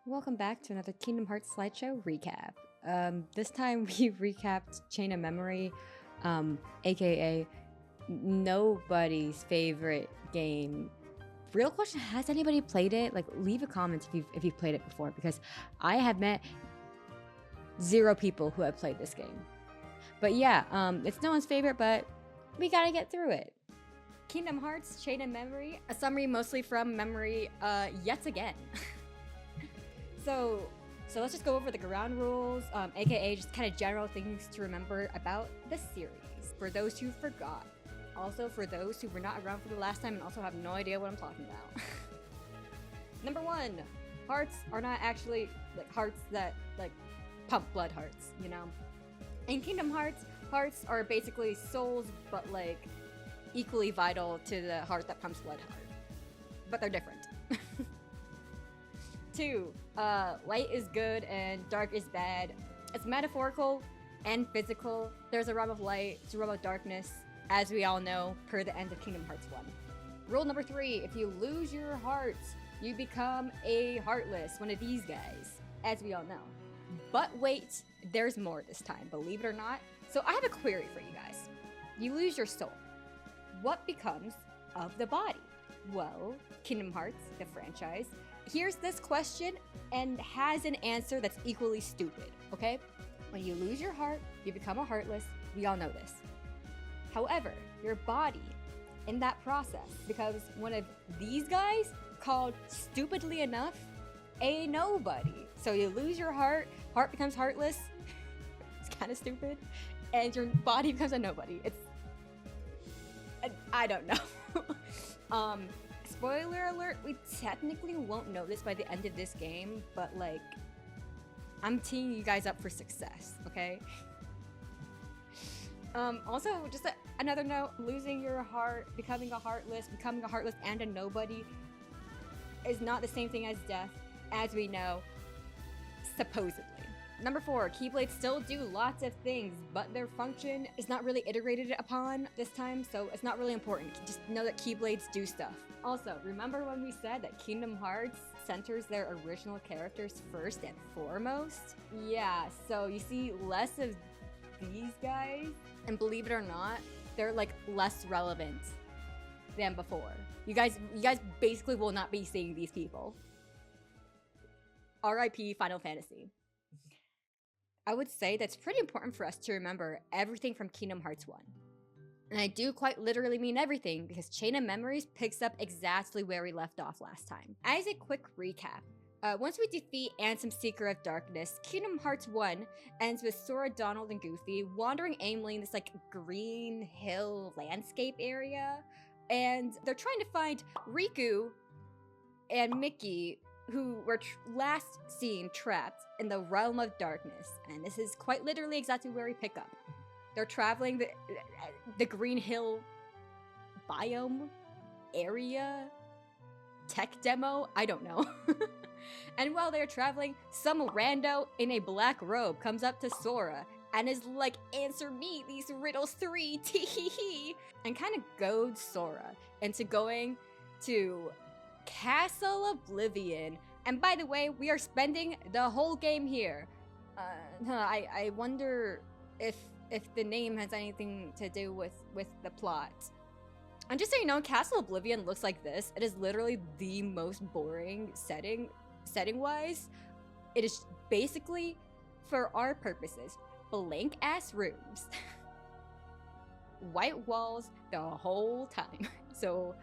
Welcome back to another Kingdom Hearts slideshow recap. This time we recapped Chain of Memory, aka nobody's favorite game. Real question: has anybody played it? Like, leave a comment if you've played it before, because I have met 0 people who have played this game. But yeah, it's no one's favorite, but we gotta get through it. Kingdom Hearts Chain of Memory, a summary mostly from memory, yet again. So let's just go over the ground rules, aka just kind of general things to remember about the series, for those who forgot. Also for those who were not around for the last time and also have no idea what I'm talking about. Number 1, hearts are not actually like hearts that like pump blood hearts, you know? In Kingdom Hearts, hearts are basically souls, but like equally vital to the heart that pumps blood heart. But they're different. 2, light is good and dark is bad. It's metaphorical and physical. There's a realm of light, there's a realm of darkness, as we all know, per the end of Kingdom Hearts 1. Rule number 3, if you lose your heart, you become a Heartless, one of these guys, as we all know. But wait, there's more this time, believe it or not. So I have a query for you guys. You lose your soul. What becomes of the body? Well, Kingdom Hearts, the franchise, here's this question and has an answer that's equally stupid, okay? When you lose your heart, you become a Heartless. We all know this. However, your body, in that process, becomes one of these guys called, stupidly enough, a nobody. So you lose your heart becomes Heartless. It's kind of stupid. And your body becomes a nobody. I don't know. Spoiler alert, we technically won't know this by the end of this game, but like, I'm teeing you guys up for success, okay? Also, just another note, losing your heart, becoming a Heartless and a nobody is not the same thing as death, as we know, supposedly. Number 4, Keyblades still do lots of things, but their function is not really iterated upon this time, so it's not really important. Just know that Keyblades do stuff. Also, remember when we said that Kingdom Hearts centers their original characters first and foremost? Yeah, so you see less of these guys, and believe it or not, they're like less relevant than before. You guys basically will not be seeing these people. R.I.P. Final Fantasy. I would say that's pretty important for us to remember everything from Kingdom Hearts 1. And I do quite literally mean everything, because Chain of Memories picks up exactly where we left off last time. As a quick recap, once we defeat Ansem Seeker of Darkness, Kingdom Hearts 1 ends with Sora, Donald, and Goofy wandering aimlessly in this like green hill landscape area, and they're trying to find Riku and Mickey, who were last seen trapped in the realm of darkness. And this is quite literally exactly where we pick up. They're traveling the Green Hill biome area tech demo, I don't know. And while they're traveling, some rando in a black robe comes up to Sora and is like, answer me these riddles 3, tee-hee-hee, and kind of goads Sora into going to Castle Oblivion. And by the way, we are spending the whole game here. I wonder if the name has anything to do with the plot. And just so you know, Castle Oblivion looks like this. It is literally the most boring setting-wise. It is basically, for our purposes, blank ass rooms. White walls the whole time. So,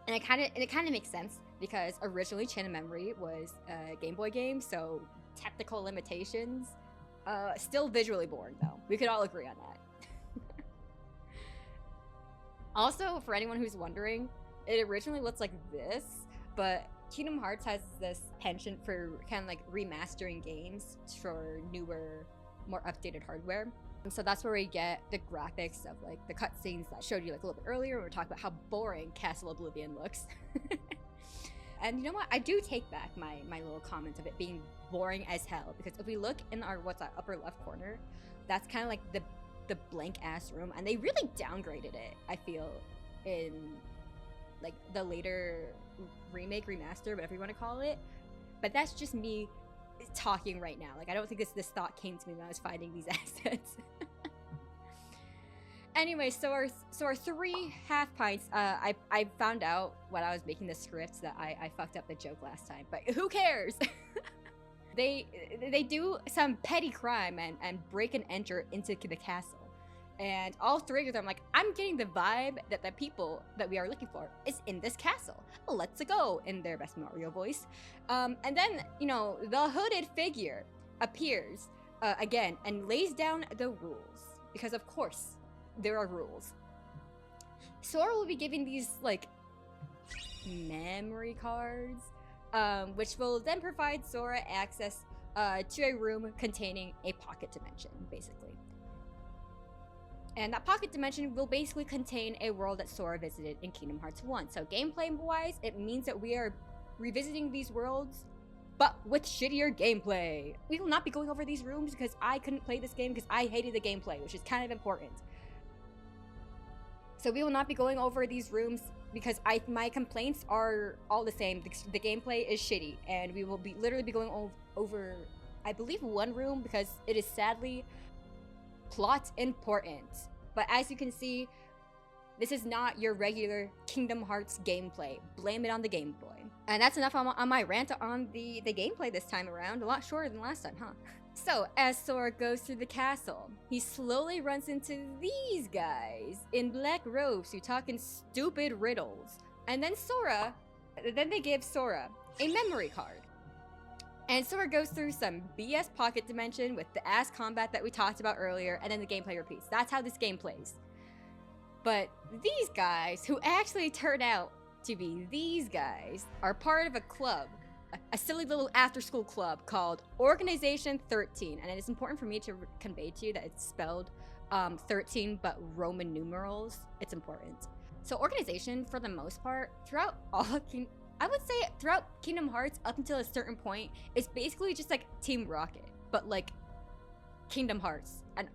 and it kind of makes sense, because originally Chain of Memory was a Game Boy game, so technical limitations. Still visually boring though. We could all agree on that. Also, for anyone who's wondering, it originally looks like this, but Kingdom Hearts has this penchant for kind of like remastering games for newer, more updated hardware. And so that's where we get the graphics of like the cutscenes that I showed you like a little bit earlier when we were talking about how boring Castle Oblivion looks. And you know what? I do take back my little comment of it being boring as hell, because if we look in our upper left corner, that's kind of like the blank ass room, and they really downgraded it, I feel, in like the later remake, remaster, whatever you want to call it. But that's just me talking right now. Like, I don't think this thought came to me when I was finding these assets. Anyway, so our 3 half pints. I found out when I was making the script that I fucked up the joke last time, but who cares? They do some petty crime and break and enter into the castle. And all 3 of them, like, I'm getting the vibe that the people that we are looking for is in this castle. Let's go, in their best Mario voice. And then, you know, the hooded figure appears again and lays down the rules. Because, of course, there are rules. Sora will be giving these, like, memory cards, which will then provide Sora access to a room containing a pocket dimension, basically. And that pocket dimension will basically contain a world that Sora visited in Kingdom Hearts 1. So gameplay-wise, it means that we are revisiting these worlds, but with shittier gameplay. We will not be going over these rooms because I couldn't play this game because I hated the gameplay, which is kind of important. So we will not be going over these rooms because my complaints are all the same. The gameplay is shitty, and we will literally be going over, I believe, 1 room because it is sadly plot important. But as you can see, this is not your regular Kingdom Hearts gameplay. Blame it on the Game Boy. And that's enough on my rant on the gameplay this time around. A lot shorter than last time, huh? So, as Sora goes through the castle, he slowly runs into these guys in black robes who talk in stupid riddles. And then they give Sora a memory card. And Sora goes through some BS pocket dimension with the ass combat that we talked about earlier, and then the gameplay repeats. That's how this game plays. But these guys, who actually turn out to be these guys, are part of a club, a silly little after-school club called Organization 13. And it is important for me to convey to you that it's spelled 13, but Roman numerals. It's important. So Organization, for the most part, throughout all of I would say throughout Kingdom Hearts up until a certain point, it's basically just like Team Rocket, but like Kingdom Hearts. And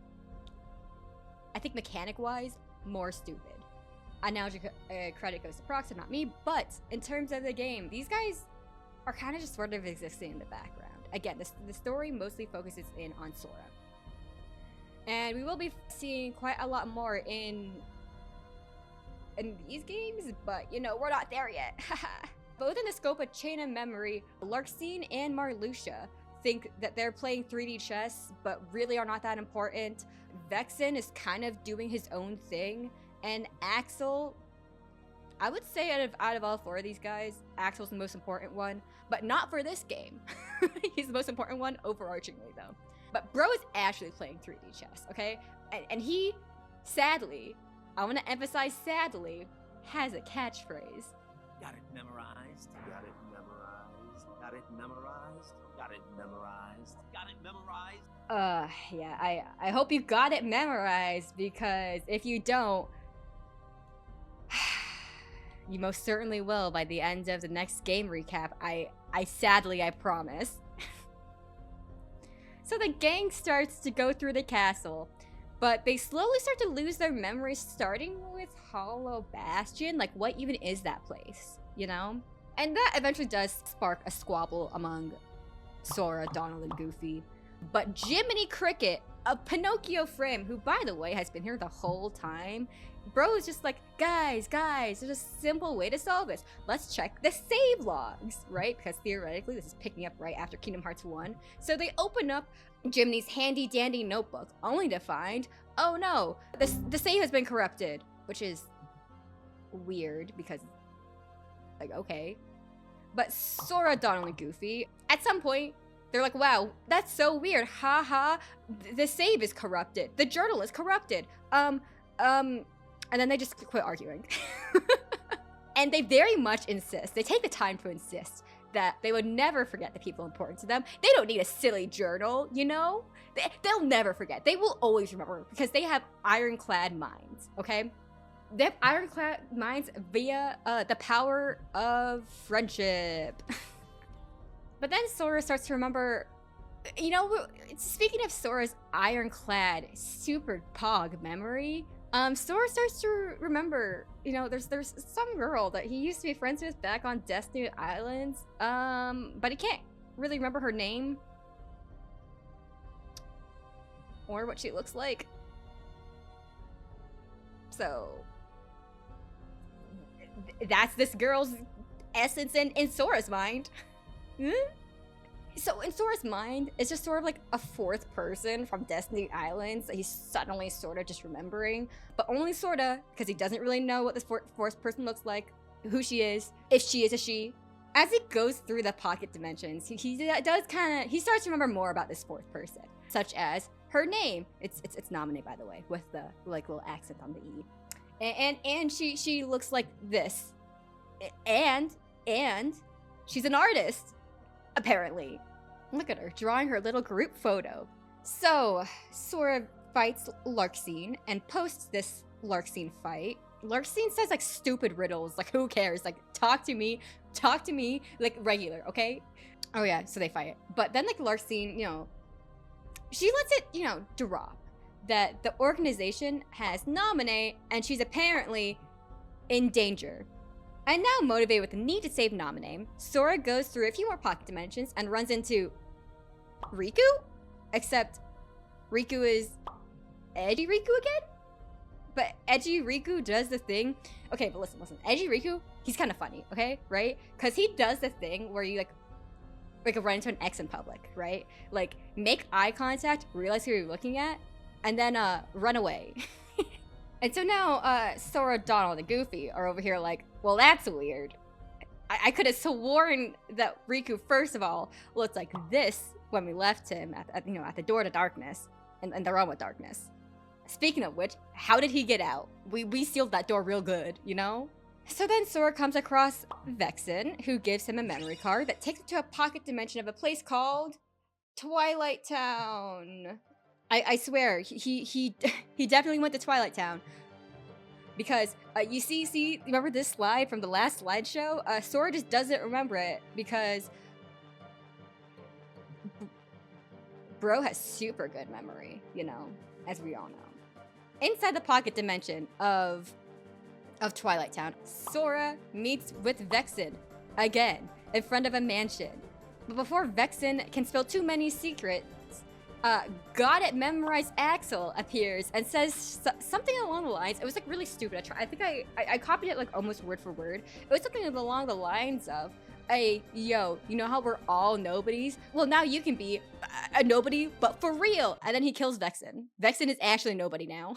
I think mechanic-wise, more stupid. Analogy credit goes to Prox and not me, but in terms of the game, these guys are kind of just sort of existing in the background. Again, the story mostly focuses in on Sora. And we will be seeing quite a lot more in these games, but you know, we're not there yet. Both in the scope of Chain of Memory, Larxene and Marluxia think that they're playing 3D chess, but really are not that important. Vexen is kind of doing his own thing, and Axel, I would say out of all 4 of these guys, Axel's the most important one, but not for this game. He's the most important one overarchingly though. But bro is actually playing 3D chess, okay? And he, sadly, I want to emphasize sadly, has a catchphrase. Got it memorized. Got it memorized. Got it memorized. Got it memorized. Got it memorized. Yeah, I hope you got it memorized, because if you don't, you most certainly will by the end of the next game recap. I sadly, I promise. So the gang starts to go through the castle, but they slowly start to lose their memories, starting with Hollow Bastion. Like, what even is that place, you know? And that eventually does spark a squabble among Sora, Donald, and Goofy. But Jiminy Cricket, a Pinocchio frame, who, by the way, has been here the whole time, bro is just like, guys, there's a simple way to solve this. Let's check the save logs, right? Because theoretically, this is picking up right after Kingdom Hearts 1. So they open up Jiminy's handy-dandy notebook, only to find, oh no, the save has been corrupted, which is weird because, like, okay. But Sora, Donald, and Goofy, at some point, they're like, wow, that's so weird, haha, the save is corrupted, the journal is corrupted, and then they just quit arguing. And they very much insist, they take the time to insist that they would never forget the people important to them. They don't need a silly journal, you know? They'll never forget. They will always remember because they have ironclad minds, okay? They have ironclad minds via the power of friendship. But then Sora starts to remember, you know, speaking of Sora's ironclad super pog memory, Sora starts to remember, you know, there's some girl that he used to be friends with back on Destiny Islands, but he really remember her name or what she looks like. So that's this girl's essence in Sora's mind. So in Sora's mind, it's just sort of like a fourth person from Destiny Islands that he's suddenly sort of just remembering, but only sorta, because he doesn't really know what this fourth person looks like, who she is, if she is a she. As he goes through the pocket dimensions, he starts to remember more about this fourth person, such as her name. It's Naminé, by the way, with the like little accent on the E. And she looks like this. And she's an artist, apparently. Look at her drawing her little group photo. So Sora fights Larxene and posts this Larxene fight. Larxene says like stupid riddles, like who cares? Like talk to me, like regular, okay? Oh yeah, so they fight. But then like Larxene, you know, she lets it, you know, drop that the organization has Naminé and she's apparently in danger. And now motivated with the need to save Naminé, Sora goes through a few more pocket dimensions and runs into Riku? Except Riku is Edgy Riku again? But Edgy Riku does the thing. Okay, but listen. Edgy Riku, he's kind of funny, okay? Right? Because he does the thing where you like run into an ex in public, right? Like make eye contact, realize who you're looking at, and then run away. And so now Sora, Donald, and Goofy are over here like, well, that's weird. I could have sworn that Riku, first of all, looked like this when we left him at the door to darkness and the realm of darkness. Speaking of which, how did he get out? We sealed that door real good, you know? So then Sora comes across Vexen, who gives him a memory card that takes him to a pocket dimension of a place called Twilight Town. I swear, he definitely went to Twilight Town. Because you see, remember this slide from the last slideshow? Sora just doesn't remember it because bro has super good memory, you know, as we all know. Inside the pocket dimension of Twilight Town, Sora meets with Vexen again in front of a mansion. But before Vexen can spill too many secrets, Got It Memorized Axel appears and says something along the lines. It was like really stupid. I think I copied it like almost word for word. It was something along the lines of, "Hey, yo, you know how we're all nobodies? Well, now you can be a nobody, but for real." And then he kills Vexen. Vexen is actually nobody now.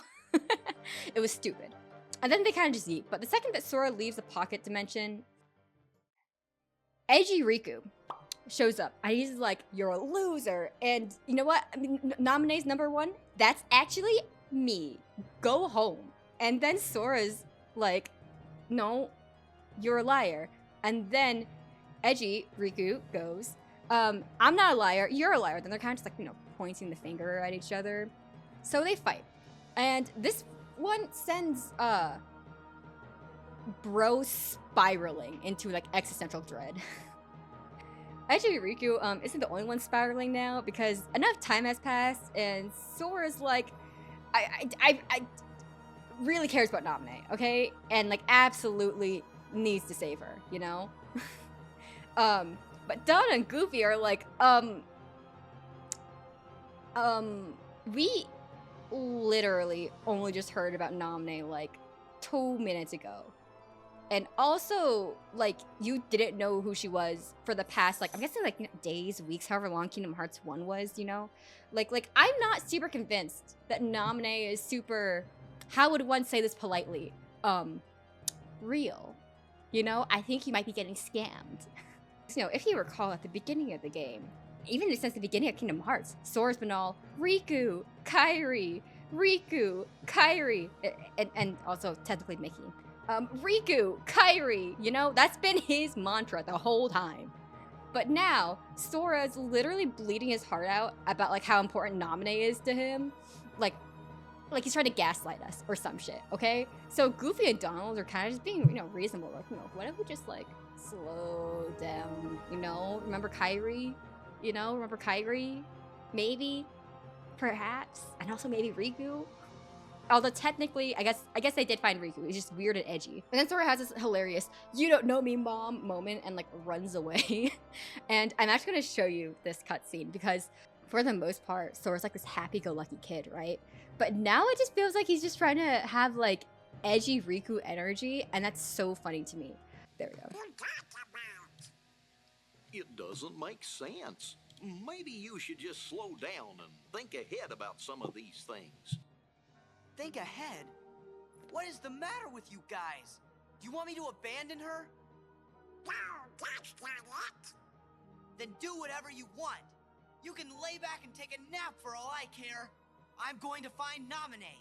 It was stupid. And then they kind of just eat. But the second that Sora leaves the pocket dimension, Edgy Riku shows up and he's like, "You're a loser." And you know what? I mean, Naminé's number one. That's actually me. Go home. And then Sora's like, "No, you're a liar." And then Edgy Riku goes, "I'm not a liar. You're a liar." Then they're kind of just like, you know, pointing the finger at each other. So they fight. And this one sends bro spiraling into like existential dread. Actually, Riku isn't the only one spiraling now because enough time has passed and Sora's like, I really cares about Naminé, okay? And like absolutely needs to save her, you know? But Donna and Goofy are like, we literally only just heard about Naminé like 2 minutes ago. And also, like, you didn't know who she was for the past, like, I'm guessing, like, you know, days, weeks, however long Kingdom Hearts 1 was, you know? Like, I'm not super convinced that Naminé is super, how would one say this politely, real. You know? I think he might be getting scammed. You know, if you recall at the beginning of the game, even since the beginning of Kingdom Hearts, Sora's been all, Riku, Kairi, and also technically Mickey. Riku, Kairi, you know, that's been his mantra the whole time. But now, Sora's literally bleeding his heart out about like how important Naminé is to him. Like he's trying to gaslight us or some shit, okay? So Goofy and Donald are kind of just being, you know, reasonable. Like, you know, what if we just like slow down, you know? Remember Kairi? You know, remember Kairi? Maybe, perhaps, and also maybe Riku. Although technically, I guess they did find Riku. He's just weird and edgy. And then Sora has this hilarious "You don't know me, mom" moment and like runs away. And I'm actually gonna show you this cutscene because for the most part, Sora's like this happy-go-lucky kid, right? But now it just feels like he's just trying to have like edgy Riku energy, and that's so funny to me. There we go. It doesn't make sense. Maybe you should just slow down and think ahead about some of these things. Think ahead? What is the matter with you guys? Do you want me to abandon her? No, that's not it. Then do whatever you want. You can lay back and take a nap for all I care. I'm going to find Naminé.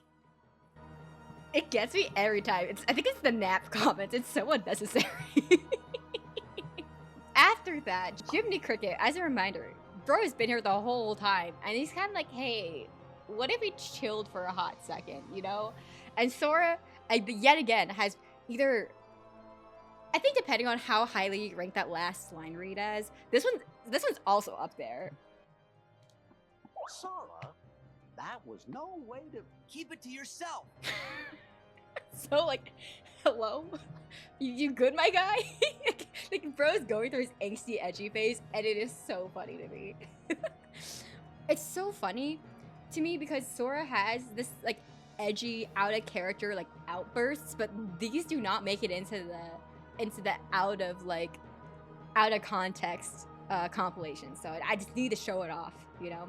It gets me every time. I think it's the nap comments. It's so unnecessary. After that, Jiminy Cricket, as a reminder, bro has been here the whole time, and he's kind of like, hey, what if we chilled for a hot second, you know? And Sora, yet again, has either, I think depending on how highly you rank that last line read as, this one's also up there. Sora, that was no way to... Keep it to yourself. So, like, hello? You good, my guy? Like, bro's going through his angsty, edgy phase, and it is so funny to me. It's so funny to me because Sora has this, like, edgy, out-of-character, like, outbursts, but these do not make it into the out-of-context compilation. So I just need to show it off, you know?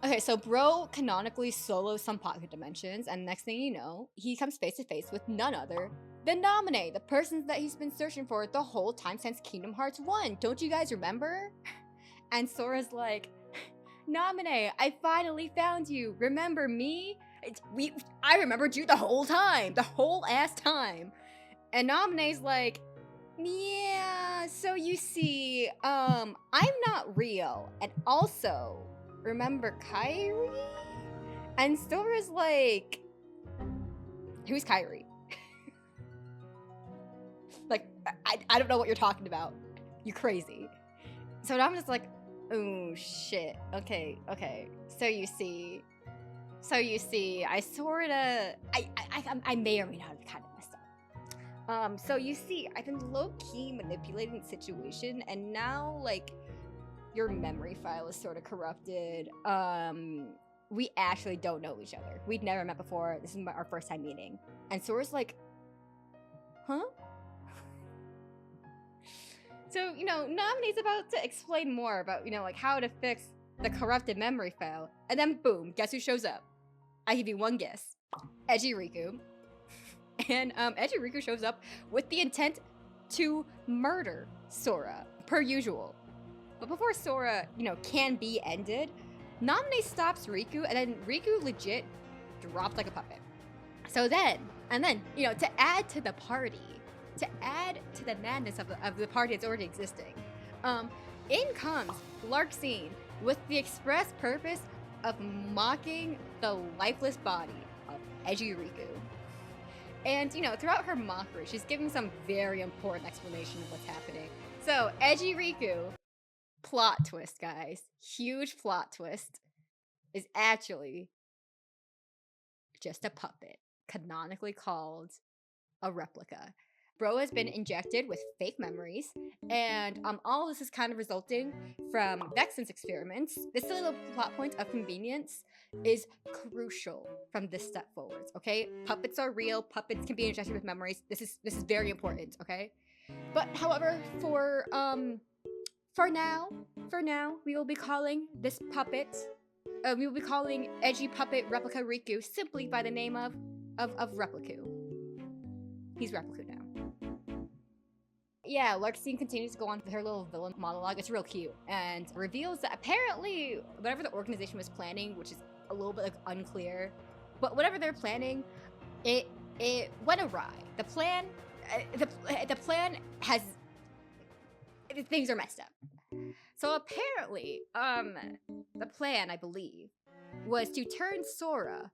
Okay, so bro canonically solos some pocket dimensions, and next thing you know, he comes face to face with none other than Naminé, the person that he's been searching for the whole time since Kingdom Hearts 1. Don't you guys remember? And Sora's like, Naminé, I finally found you. Remember me? I remembered you the whole time, the whole ass time. And Naminé's like, yeah, so you see, I'm not real, and also, remember Kairi? And Sora's like, who's Kairi? Like, I don't know what you're talking about. You crazy. So now I'm just like, oh shit. Okay. So you see, I sorta, I may or may not have kind of messed up. So you see, I've been low-key manipulating the situation, and now, like, your memory file is sort of corrupted. We actually don't know each other. We'd never met before. This is our first time meeting. And Sora's like, huh? So, you know, Naminé's about to explain more about, you know, like how to fix the corrupted memory file. And then boom, guess who shows up? I give you one guess. Edgy Riku. And Edgy Riku shows up with the intent to murder Sora, per usual. But before Sora, you know, can be ended, Naminé stops Riku, and then Riku legit drops like a puppet. So then, you know, to add to the party, to add to the madness of the party that's already existing, in comes Larxene with the express purpose of mocking the lifeless body of Edgy Riku. And, you know, throughout her mockery, she's giving some very important explanation of what's happening. So, Edgy Riku, plot twist, guys, huge plot twist, is actually just a puppet, canonically called a replica. Bro has been injected with fake memories, and all this is kind of resulting from Vexen's experiments. This silly little plot point of convenience is crucial from this step forwards, okay? Puppets are real. Puppets can be injected with memories. This is very important, okay? But however, for now, we will be calling this puppet, we will be calling Edgy Puppet Replica Riku simply by the name of Repliku. He's Repliku now. Yeah, Larxene continues to go on with her little villain monologue. It's real cute, and reveals that apparently whatever the organization was planning, which is a little bit like unclear, but whatever they're planning, it went awry. The plan has, things are messed up. So apparently, the plan, I believe, was to turn Sora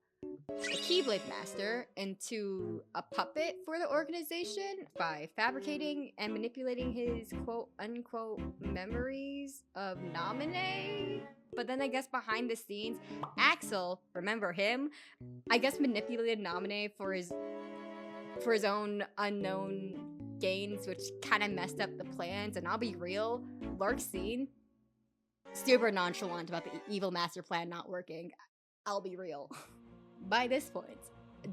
a Keyblade Master into a puppet for the organization by fabricating and manipulating his quote-unquote memories of Naminé. But then I guess behind the scenes, Axel, remember him? I guess manipulated Naminé for his own unknown gains, which kind of messed up the plans. And I'll be real, Larxene, super nonchalant about the evil master plan not working. I'll be real. By this point,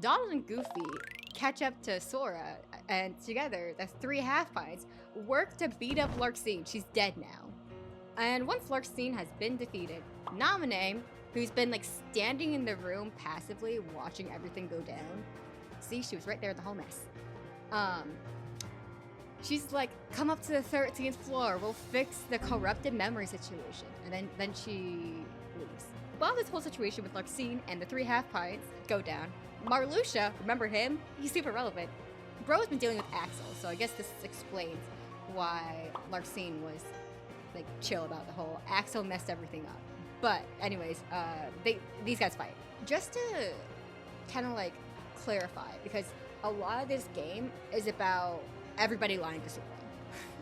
Donald and Goofy catch up to Sora, and together, the three half-pints work to beat up Larxene. She's dead now. And once Larxene has been defeated, Naminé, who's been like standing in the room passively watching everything go down. See, she was right there at the whole mess. She's like, come up to the 13th floor, we'll fix the corrupted memory situation. And then she leaves. While this whole situation with Larxene and the three half-pints go down, Marluxia, remember him? He's super relevant. Bro's been dealing with Axel, so I guess this explains why Larxene was like chill about the whole Axel messed everything up. But anyways, these guys fight. Just to kind of like clarify, because a lot of this game is about everybody lying to Sora,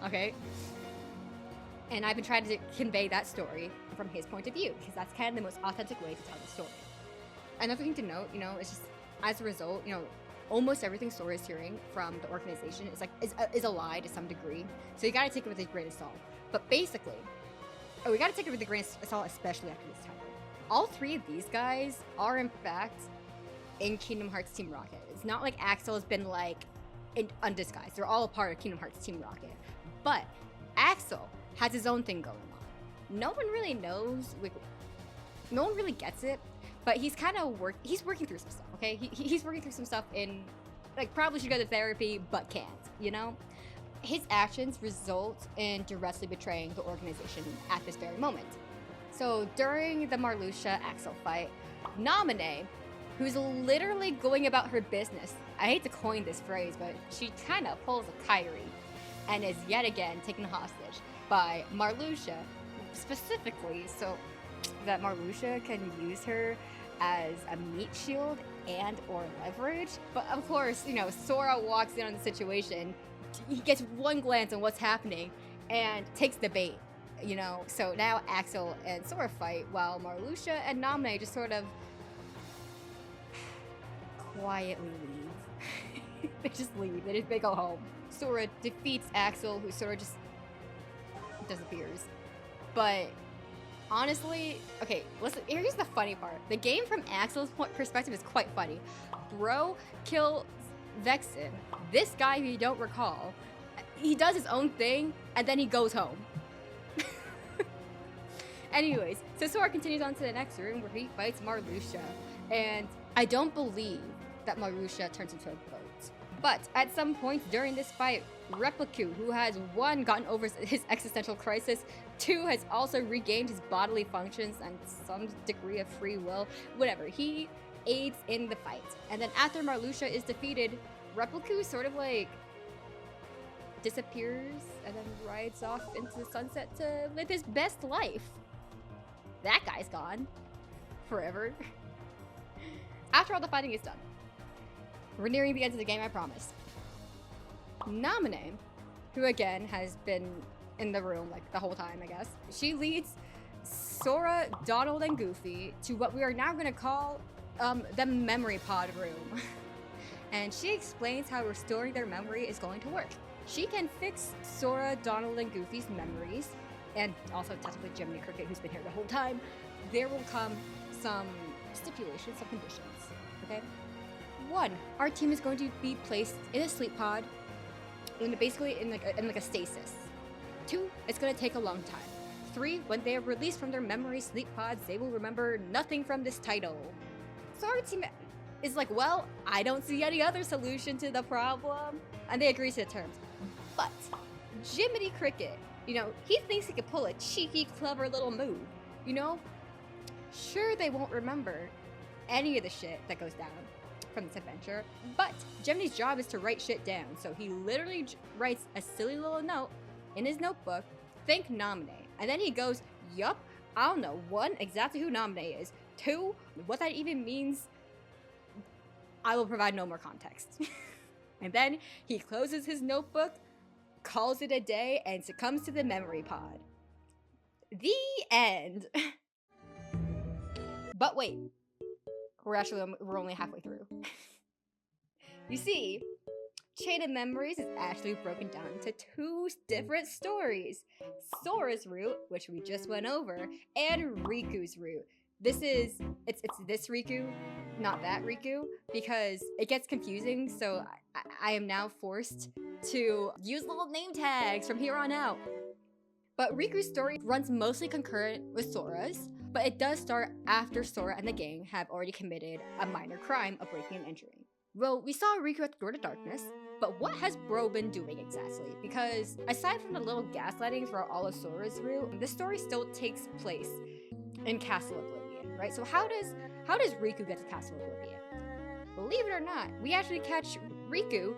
okay? And I've been trying to convey that story from his point of view, because that's kind of the most authentic way to tell the story. Another thing to note, you know, is just as a result, you know, almost everything Sora is hearing from the organization is a lie to some degree. So you gotta take it with a grain of salt. But basically, we gotta take it with a grain of salt, especially after this title. All three of these guys are in fact in Kingdom Hearts Team Rocket. It's not like Axel has been like undisguised. They're all a part of Kingdom Hearts Team Rocket. But Axel has his own thing going on. No one really knows, like, no one really gets it, but he's kind of he's working through some stuff, okay? He's working through some stuff in, like, probably should go to therapy, but can't, you know? His actions result in directly betraying the organization at this very moment. So during the Marluxia Axel fight, Naminé, who's literally going about her business, I hate to coin this phrase, but she kind of pulls a Kyrie and is yet again taken hostage by Marluxia, specifically so that Marluxia can use her as a meat shield and or leverage. But of course, you know, Sora walks in on the situation, he gets one glance on what's happening and takes the bait, you know? So now Axel and Sora fight while Marluxia and Naminé just sort of quietly leave. They just leave. They go home. Sora defeats Axel, who sort of just disappears. But honestly, okay, listen, here's the funny part. The game from Axel's perspective is quite funny. Bro kills Vexen. This guy who you don't recall, he does his own thing, and then he goes home. Anyways, so Sora continues on to the next room where he fights Marluxia. And I don't believe that Marluxia turns into a boat. But at some point during this fight, Repliku, who has 1, gotten over his existential crisis, 2, has also regained his bodily functions and some degree of free will, whatever, he aids in the fight. And then after Marluxia is defeated, Repliku sort of like disappears and then rides off into the sunset to live his best life. That guy's gone. Forever. After all the fighting is done, we're nearing the end of the game, I promise. Naminé, who again has been in the room like the whole time, I guess, she leads Sora, Donald, and Goofy to what we are now going to call the memory pod room. And she explains how restoring their memory is going to work. She can fix Sora, Donald, and Goofy's memories, and also technically Jiminy Cricket, who's been here the whole time. There will come some stipulations, some conditions, okay? 1, our team is going to be placed in a sleep pod, basically in like a stasis. 2, it's going to take a long time. 3, when they are released from their memory sleep pods, they will remember nothing from this title. So our team is like, well, I don't see any other solution to the problem, and they agree to the terms. But Jiminy Cricket, you know, he thinks he could pull a cheeky, clever little move, you know? Sure, they won't remember any of the shit that goes down from this adventure, but Jiminy's job is to write shit down, so he literally writes a silly little note in his notebook, thank Naminé, and then he goes, yup, I don't know, 1, exactly who Naminé is, 2, what that even means, I will provide no more context. And then he closes his notebook, calls it a day, and succumbs to the memory pod. The end. But wait, we're only halfway through. You see, Chain of Memories is actually broken down into two different stories. Sora's route, which we just went over, and Riku's route. It's this Riku, not that Riku, because it gets confusing, so I am now forced to use little name tags from here on out. But Riku's story runs mostly concurrent with Sora's, but it does start after Sora and the gang have already committed a minor crime of breaking and entering. Well, we saw Riku at the Door to Darkness, but what has Bro been doing exactly? Because aside from the little gaslighting throughout all of Sora's route, the story still takes place in Castle Oblivion, right? So how does Riku get to Castle Oblivion? Believe it or not, we actually catch Riku,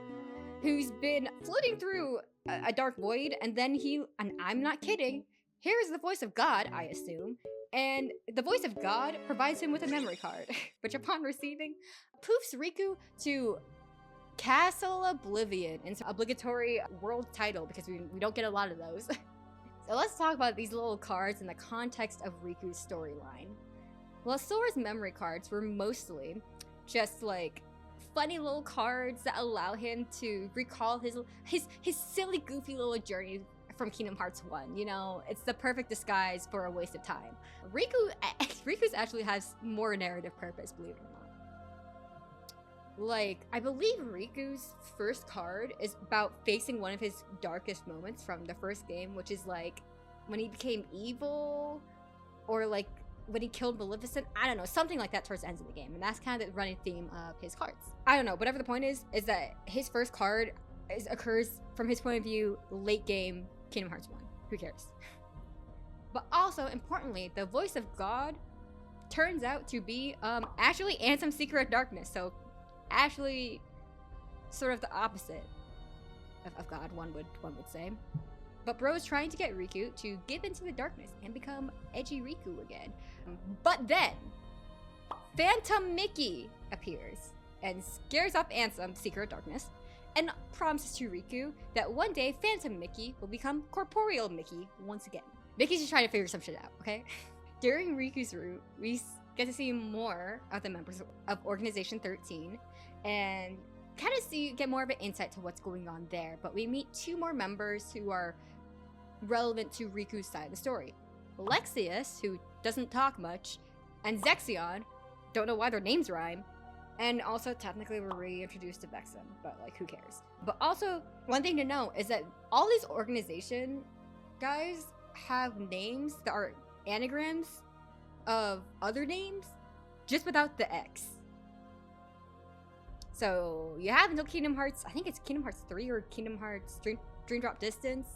who's been floating through a dark void, and then and I'm not kidding, hears the voice of God, I assume, and the voice of God provides him with a memory card, which upon receiving, poofs Riku to Castle Oblivion, an obligatory world title, because we don't get a lot of those. So let's talk about these little cards in the context of Riku's storyline. Well, Sora's memory cards were mostly just like funny little cards that allow him to recall his silly, goofy little journey from Kingdom Hearts 1. You know, it's the perfect disguise for a waste of time. Riku's actually has more narrative purpose, believe it or not. Like, I believe Riku's first card is about facing one of his darkest moments from the first game, which is like when he became evil, or like when he killed Maleficent. I don't know, something like that towards the end of the game. And that's kind of the running theme of his cards. I don't know, whatever the point is that his first card occurs from his point of view late game Kingdom Hearts 1. Who cares? But also, importantly, the voice of God turns out to be actually Ansem Seeker of Darkness. So actually sort of the opposite of God, one would say. But Bro's trying to get Riku to give into the darkness and become edgy Riku again. But then Phantom Mickey appears and scares off Ansem, Seeker of Darkness, and promises to Riku that one day Phantom Mickey will become Corporeal Mickey once again. Mickey's just trying to figure some shit out, okay? During Riku's route, we get to see more of the members of Organization 13 and kind of get more of an insight to what's going on there. But we meet two more members who are relevant to Riku's side of the story. Lexius, who doesn't talk much, and Zexion, don't know why their names rhyme, and also technically we're reintroduced to Vexen, but like who cares? But also, one thing to know is that all these organization guys have names that are anagrams of other names, just without the X. So you have until Kingdom Hearts, I think it's Kingdom Hearts 3 or Kingdom Hearts Dream Drop Distance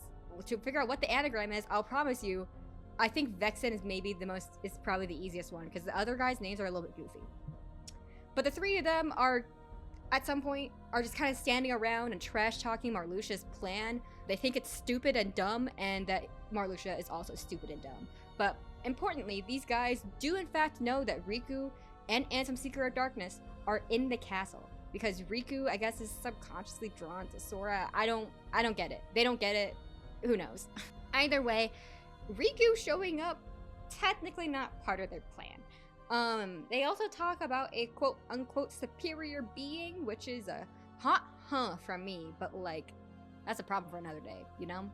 to figure out what the anagram is. I'll promise you, I think Vexen is probably the easiest one, because the other guys' names are a little bit goofy. But the three of them are, at some point, are just kind of standing around and trash talking Marluxia's plan. They think it's stupid and dumb, and that Marluxia is also stupid and dumb. But importantly, these guys do in fact know that Riku and Ansem Seeker of Darkness are in the castle, because Riku, I guess, is subconsciously drawn to Sora. I don't get it. They don't get it. Who knows? Either way, Riku showing up, technically not part of their plan. They also talk about a quote-unquote superior being, which is a hot from me, but like, that's a problem for another day, you know?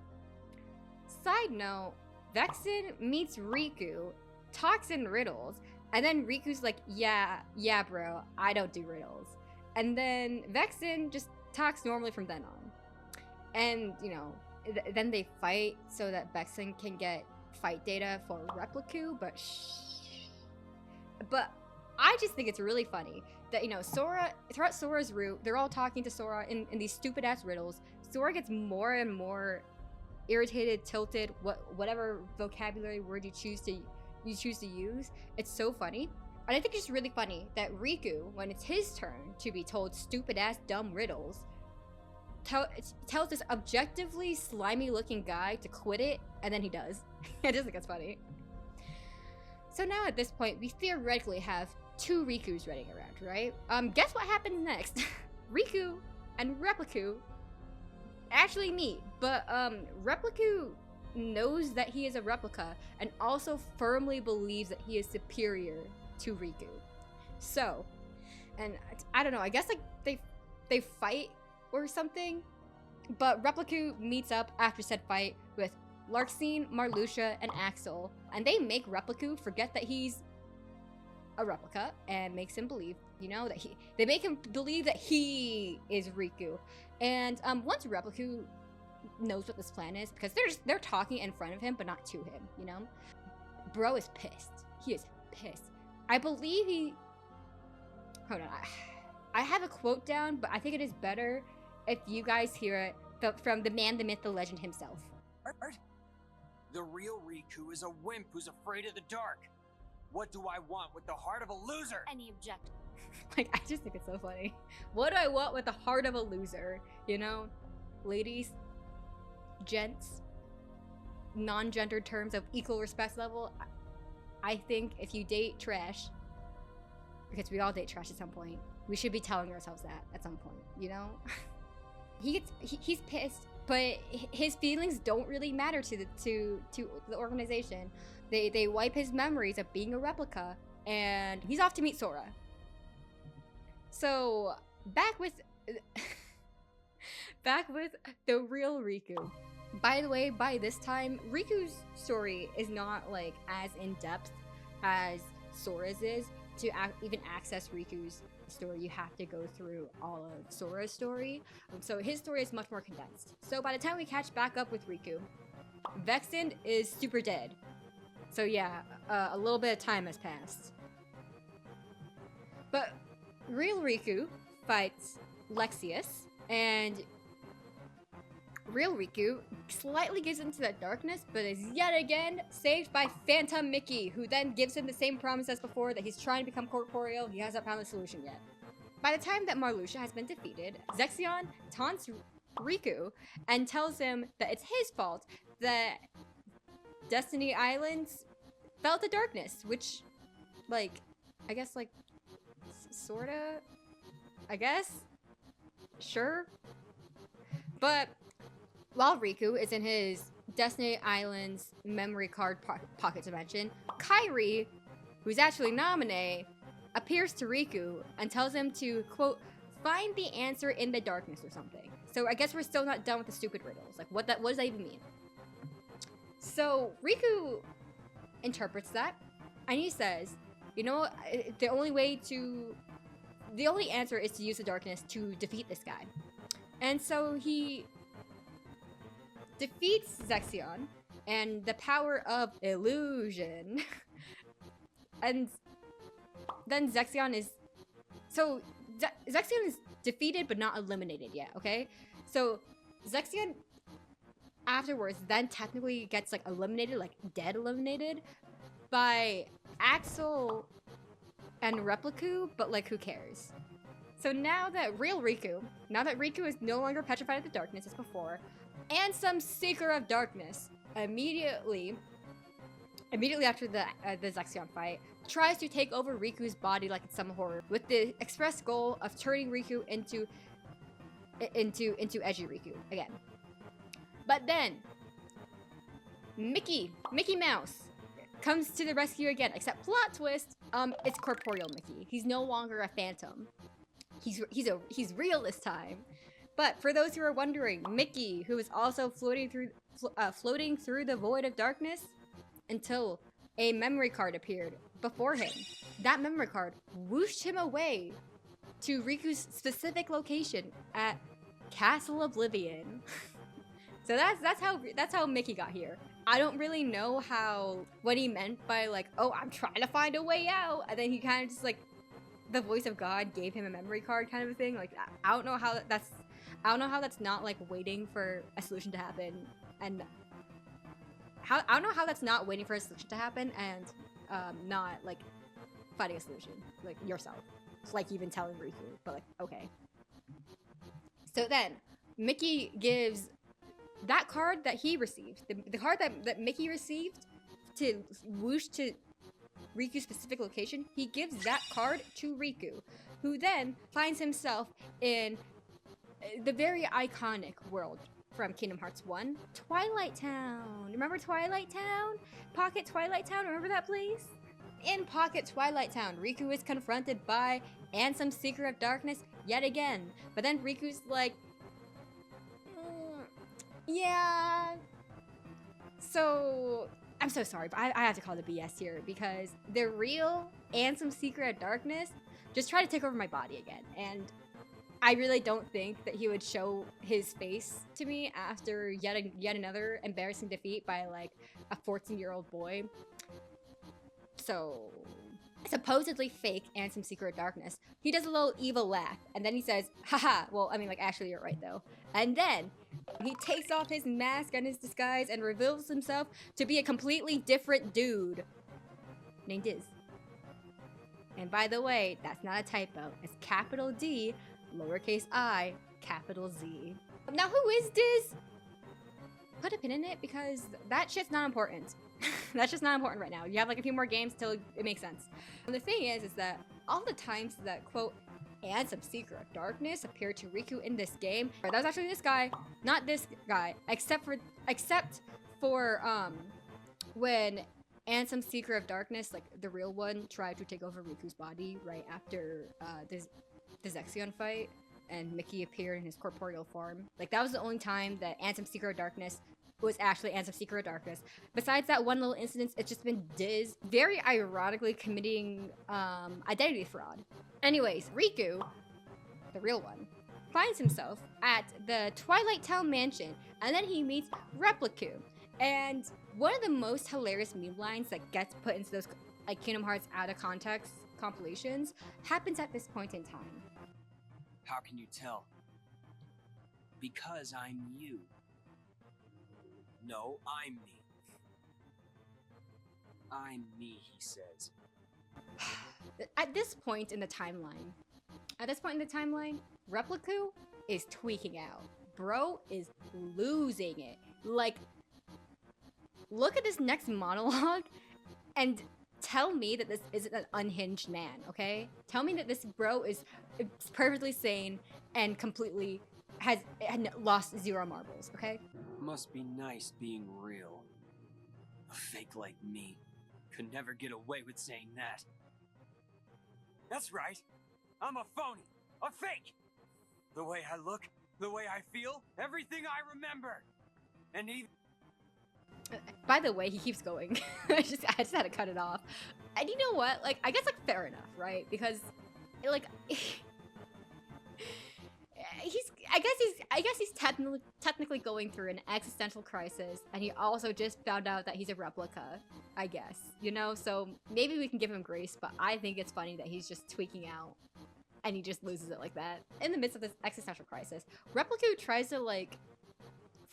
Side note, Vexen meets Riku, talks in riddles, and then Riku's like, yeah bro, I don't do riddles. And then Vexen just talks normally from then on. And, you know, then they fight so that Vexen can get fight data for Repliku, but I just think it's really funny that, you know, Sora, throughout Sora's route, they're all talking to Sora in these stupid-ass riddles. Sora gets more and more irritated, tilted, whatever vocabulary word you choose to use. It's so funny. And I think it's really funny that Riku, when it's his turn to be told stupid-ass dumb riddles, tells this objectively slimy-looking guy to quit it, and then he does. I just think it's funny. So now at this point, we theoretically have two Rikus running around, right? Guess what happens next? Riku and Repliku actually meet, but Repliku knows that he is a replica and also firmly believes that he is superior to Riku. So, and I don't know, I guess like they fight or something, but Repliku meets up after said fight with Larxene, Marluxia, and Axel, and they make Repliku forget that he's a replica and makes him believe, you know, that they make him believe that he is Riku. And once Repliku knows what this plan is, because they're talking in front of him but not to him, you know, bro is pissed. He is pissed. I believe hold on, I have a quote down, but I think it is better if you guys hear it from the man, the myth, the legend himself. The real Riku is a wimp who's afraid of the dark. What do I want with the heart of a loser? Any object? Like, I just think it's so funny. What do I want with the heart of a loser? You know? Ladies, gents, non-gendered terms of equal respect level. I think if you date trash, because we all date trash at some point, we should be telling ourselves that at some point, you know? He's pissed, but his feelings don't really matter to the organization. They wipe his memories of being a replica, and he's off to meet Sora. So back with the real Riku. By the way, by this time, Riku's story is not like as in depth as Sora's is. To even access Riku's story, you have to go through all of Sora's story. So his story is much more condensed. So by the time we catch back up with Riku, Vexen is super dead. So yeah, a little bit of time has passed. But real Riku fights Lexius, and real Riku slightly gives into that darkness, but is yet again saved by Phantom Mickey, who then gives him the same promise as before that he's trying to become corporeal. He hasn't found the solution yet. By the time that Marluxia has been defeated, Zexion taunts Riku and tells him that it's his fault that Destiny Islands felt the darkness, which, like, I guess, like, sorta, I guess, sure. But while Riku is in his Destiny Islands memory card pocket dimension, Kairi, who's actually Naminé, appears to Riku and tells him to, quote, find the answer in the darkness or something. So I guess we're still not done with the stupid riddles. Like, what does that even mean? So Riku interprets that, and he says, you know, the only answer is to use the darkness to defeat this guy. And so he defeats Zexion and the power of illusion. And then Zexion is defeated but not eliminated yet, okay? So Zexion afterwards then technically gets like eliminated, like dead eliminated by Axel and Repliku, but like who cares? So now that Riku is no longer petrified of the darkness as before, and some Seeker of Darkness immediately after the Zexion fight tries to take over Riku's body like it's some horror, with the express goal of turning Riku into edgy Riku again. But then Mickey Mouse comes to the rescue again, except plot twist, it's corporeal Mickey. He's no longer a phantom. He's real this time. But for those who are wondering, Mickey, who is also floating through the void of darkness until a memory card appeared before him. That memory card whooshed him away to Riku's specific location at Castle Oblivion. So that's how Mickey got here. I don't really know what he meant by like, oh, I'm trying to find a way out, and then he kind of just like, the voice of God gave him a memory card kind of a thing. Like, I don't know how that's not like waiting for a solution to happen, and I don't know how that's not waiting for a solution to happen and not like finding a solution like yourself. It's like even telling Riku, but like okay. So then Mickey gives that card that he received, the card that Mickey received to whoosh to Riku's specific location, he gives that card to Riku, who then finds himself in the very iconic world from Kingdom Hearts 1, Twilight Town. Remember Twilight Town? Pocket Twilight Town, remember that place? In Pocket Twilight Town, Riku is confronted by Ansem, Seeker of Darkness yet again. But then Riku's like, yeah. So, I'm so sorry, but I have to call the BS here because the real Ansem, Seeker of Darkness just tried to take over my body again. And I really don't think that he would show his face to me after yet another embarrassing defeat by like a 14-year-old boy. So, supposedly fake Ansem, Seeker of Darkness, he does a little evil laugh, and then he says, haha, well, I mean, like, actually, you're right, though. And then he takes off his mask and his disguise and reveals himself to be a completely different dude named Diz. And by the way, that's not a typo. It's capital D, lowercase I, capital Z. Now, who is Diz? Put a pin in it because that shit's not important. That's just not important right now. You have like a few more games till it makes sense. And the thing is that all the times that, quote, Ansem, Seeker of Darkness appeared to Riku in this game, that was actually this guy, not this guy, except for when Ansem, Seeker of Darkness, like the real one, tried to take over Riku's body right after the Zexion fight, and Mickey appeared in his corporeal form. Like, that was the only time that Ansem, Seeker of Darkness was actually Ansem, Seeker of Darkness. Besides that one little incident, it's just been Diz very ironically committing identity fraud. Anyways, Riku, the real one, finds himself at the Twilight Town mansion, and then he meets Repliku. And one of the most hilarious meme lines that gets put into those like Kingdom Hearts out of context compilations happens at this point in time. How can you tell? Because I'm you. No, I'm me. I'm me, he says. At this point in the timeline, Repliku is tweaking out. Bro is losing it. Like, look at this next monologue and tell me that this isn't an unhinged man, okay? Tell me that this bro is perfectly sane and completely had lost 0 marbles, okay? Must be nice being real. A fake like me could never get away with saying that. That's right. I'm a phony. A fake. The way I look, the way I feel, everything I remember. And even... By the way, he keeps going. I just had to cut it off. And you know what? Like, I guess, like, fair enough, right? Because, like, I guess he's technically going through an existential crisis, and he also just found out that he's a replica, I guess, you know? So maybe we can give him grace, but I think it's funny that he's just tweaking out, and he just loses it like that. In the midst of this existential crisis, Replica tries to, like,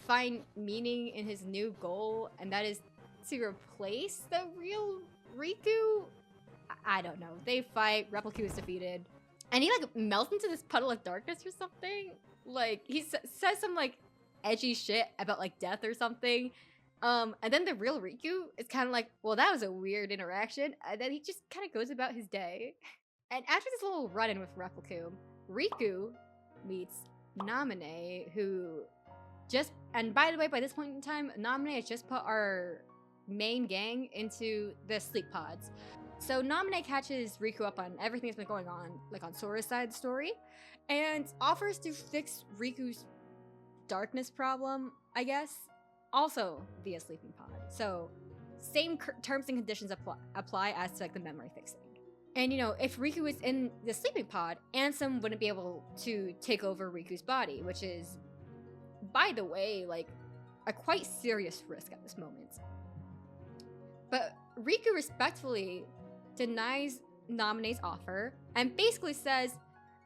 find meaning in his new goal, and that is to replace the real Riku? I don't know. They fight, Replica is defeated, and he, like, melts into this puddle of darkness or something. Like, he says some, like, edgy shit about, like, death or something. And then the real Riku is kind of like, well, that was a weird interaction. And then he just kind of goes about his day. And after this little run-in with Replica, Riku meets Namine, who just... And by the way, by this point in time, Namine has just put our main gang into the sleep pods. So Namine catches Riku up on everything that's been going on, like on Sora's side of the story, and offers to fix Riku's darkness problem, I guess, also via sleeping pod. So same terms and conditions apply as to like the memory fixing. And you know, if Riku is in the sleeping pod, Ansem wouldn't be able to take over Riku's body, which is, by the way, like a quite serious risk at this moment. But Riku respectfully denies Namine's offer and basically says,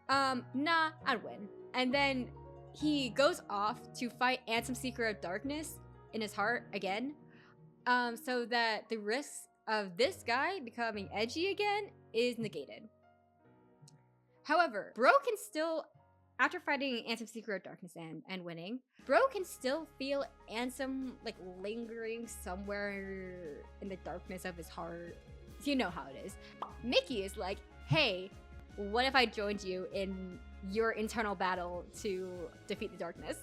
nah, I'd win. And then he goes off to fight Ansem, Seeker of Darkness in his heart again, so that the risk of this guy becoming edgy again is negated. However, Bro can still, after fighting Ansem, Seeker of Darkness and winning, Bro can still feel Ansem like lingering somewhere in the darkness of his heart. You know how it is. Mickey is like, hey, what if I joined you in your internal battle to defeat the darkness?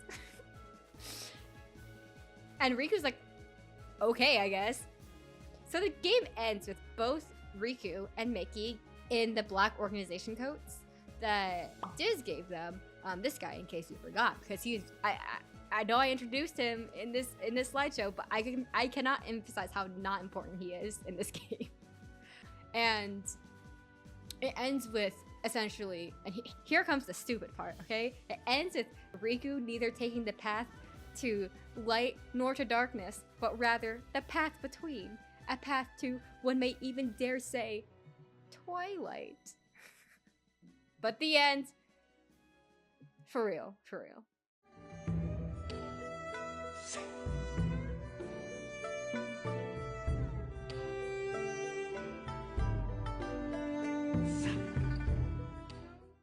And Riku's like, okay, I guess. So the game ends with both Riku and Mickey in the black organization coats that Diz gave them. This guy, in case you forgot, because I know I introduced him in this slideshow, but I cannot emphasize how not important he is in this game. And it ends with essentially, and here comes the stupid part, okay? It ends with Riku neither taking the path to light nor to darkness, but rather the path between, a path to, one may even dare say, twilight. But the end, for real, for real.